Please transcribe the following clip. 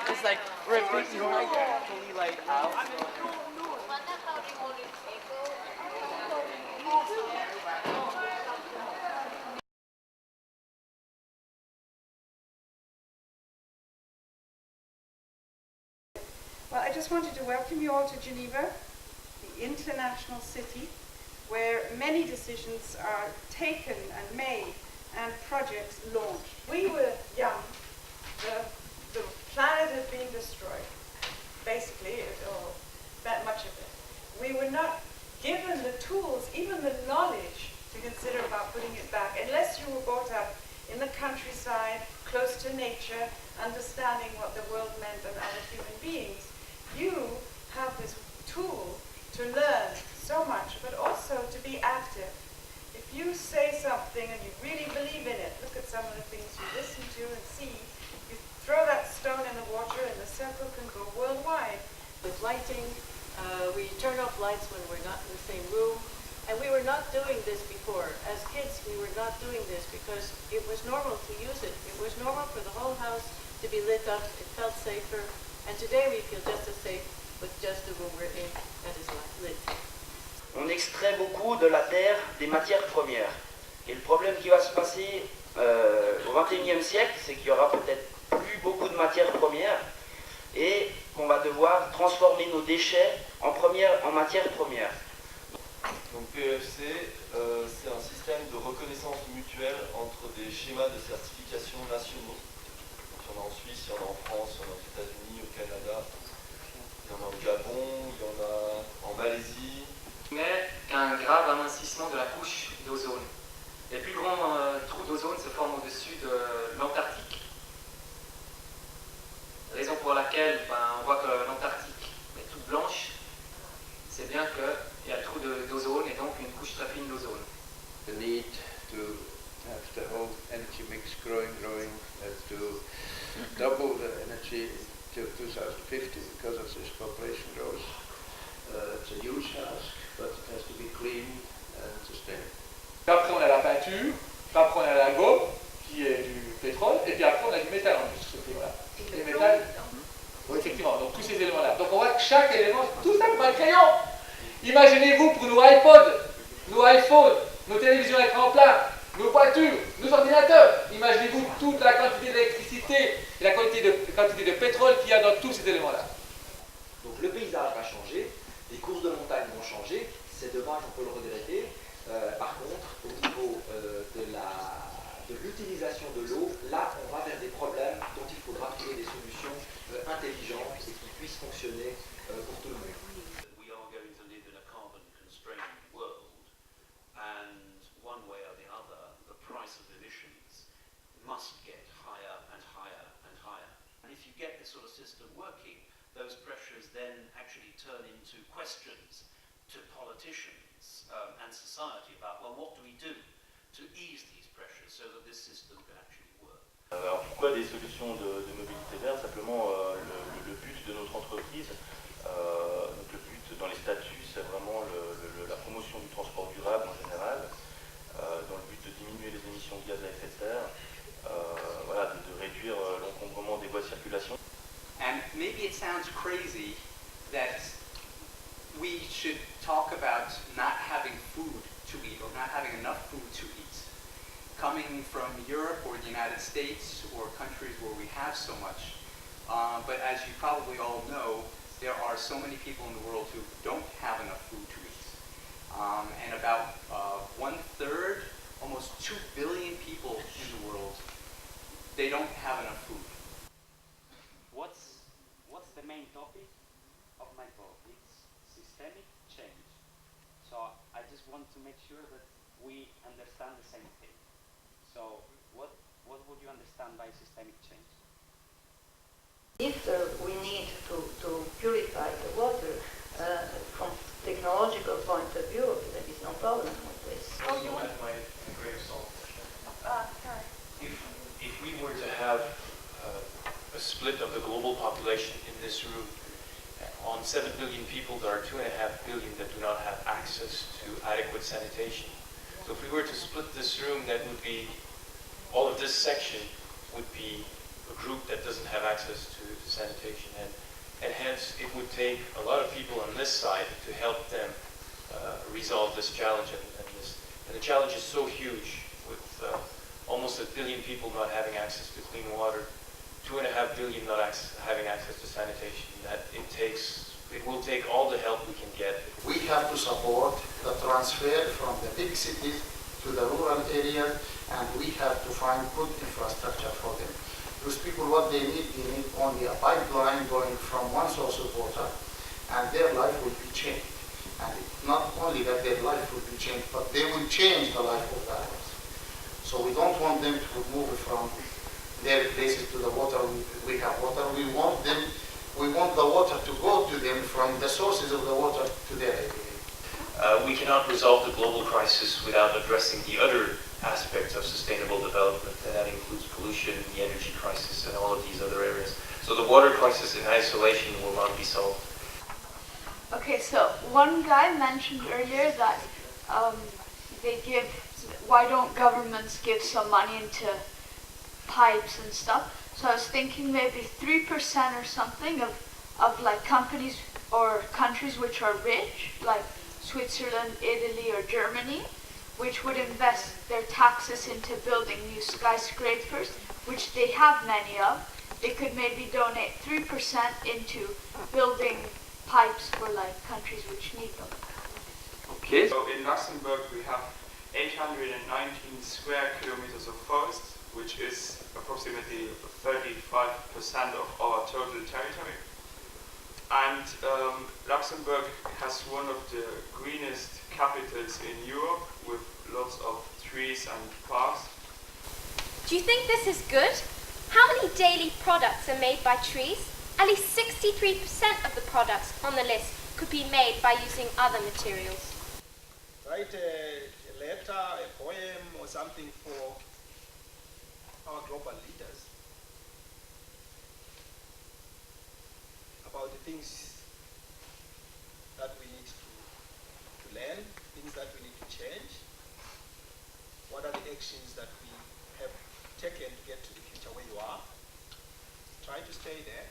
It's like repeating like fully like out. Well, I just wanted to welcome you all to Geneva, the international city where many decisions are taken and made and projects launched. We were young. The planet had been destroyed, basically, or that much of it. We were not given the tools, even the knowledge, to consider about putting it back, unless you were brought up in the countryside, close to nature, understanding what the world meant and other human beings. You have this tool to learn so much, but also to be active. If you say something and you really believe in it, look at some of the things you listen to and see, you throw that stone in the water and the circle can go worldwide. With lighting, we turn off lights when we're not in the same room, and we were not doing this before. As kids, we were not doing this because it was normal to use it. It was normal for the whole house to be lit up. It felt safer, and today we feel just as safe with just the room we're in that is lit. On extrait beaucoup de la terre des matières premières. Et le problème qui va se passer au XXIe siècle, c'est qu'il y aura peut-être plus beaucoup de matières premières et qu'on va devoir transformer nos déchets en matières premières. Donc PEFC, c'est un système de reconnaissance mutuelle entre des schémas de certification nationaux. Donc, il y en a en Suisse, il y en a en France, il y en a aux États-Unis, au Canada, il y en a au Gabon, il y en a en Malaisie. Mais qu'un grave amincissement de la couche d'ozone. Les plus grands trous d'ozone se forment au-dessus de l'Antarctique. Raison pour laquelle on voit que l'Antarctique est toute blanche, c'est bien qu'il y a le trou d'ozone et donc une couche très fine d'ozone. The need to have the whole energy mix growing, to double the energy till 2050 because as this population grows. It's a huge task, but it has to be clean and sustainable. Après on a la peinture, après on a la gomme qui est du pétrole, et puis après on a du métal en plus. Voilà. Les métals, oui, effectivement, donc tous ces éléments-là. Donc on voit que chaque élément, tout ça comme un crayon. Imaginez-vous pour nos iPods, nos iPhones, nos télévisions à écran plat, nos voitures, nos ordinateurs. Imaginez-vous toute la quantité d'électricité et la quantité de pétrole qu'il y a dans tous ces éléments-là. Donc le paysage va changer, les courses de montagne vont changer, c'est dommage, on peut le regretter. Par contre, au niveau de l'utilisation de l'eau, là on va vers des problèmes dont il faudra trouver des solutions intelligentes et qui puissent fonctionner pour tout le monde. We are going to live in a carbon-constrained world, and one way or the other, the price of emissions must get higher and higher and higher. And if you get this sort of system working, those pressures then actually turn into questions to politicians and society about, well, what do we do to ease these pressures so that this system can actually work? Alors pourquoi des solutions de mobilité verte? Simplement le but de notre entreprise, donc le but dans les statuts, c'est vraiment la promotion du transport durable en général, dans le but de diminuer les émissions de gaz à effet de serre, voilà, de réduire l'encombrement des voies de circulation. And maybe it sounds crazy that we should talk about not having food to eat or not having enough food to eat. Coming from Europe or the United States or countries where we have so much. But as you probably all know, there are so many people in the world who don't have enough food to eat. And about 1/3, almost 2 billion people in the world, they don't have enough food. What's the main topic of my talk? It's systemic change. So I just want to make sure that we understand the same thing. So what would you understand by systemic change? If we need to purify the water from technological point of view, there is no problem with this. Oh, you want my grain of salt? If we were to have from 7 billion people, there are 2.5 billion that do not have access to adequate sanitation. So if we were to split this room, that would be, all of this section would be a group that doesn't have access to sanitation. And hence, it would take a lot of people on this side to help them resolve this challenge. And the challenge is so huge, with almost 1 billion people not having access to clean water, 2.5 billion not having access to sanitation, that it will take all the help we can get. We have to support the transfer from the big cities to the rural areas, and we have to find good infrastructure for them. Those people, what they need only a pipeline going from one source of water, and their life will be changed. And not only that their life will be changed, but they will change the life of the others. So we don't want them to move from their places to the water. We have water. We want the water to go to them from the sources of the water to their area. We cannot resolve the global crisis without addressing the other aspects of sustainable development, and that includes pollution, the energy crisis, and all of these other areas. So the water crisis in isolation will not be solved. Okay, so one guy mentioned earlier that why don't governments give some money into pipes and stuff? So I was thinking maybe 3% or something of like companies or countries which are rich, like Switzerland, Italy, or Germany, which would invest their taxes into building new skyscrapers, which they have many of. They could maybe donate 3% into building pipes for like countries which need them. Okay. So in Luxembourg we have 819 square kilometers of forest, which is approximately 35% of our total territory. And Luxembourg has one of the greenest capitals in Europe, with lots of trees and parks. Do you think this is good? How many daily products are made by trees? At least 63% of the products on the list could be made by using other materials. Write a letter, a poem, or something for our global leaders about the things that we need to learn, things that we need to change. What are the actions that we have taken to get to the future where you are? Try to stay there.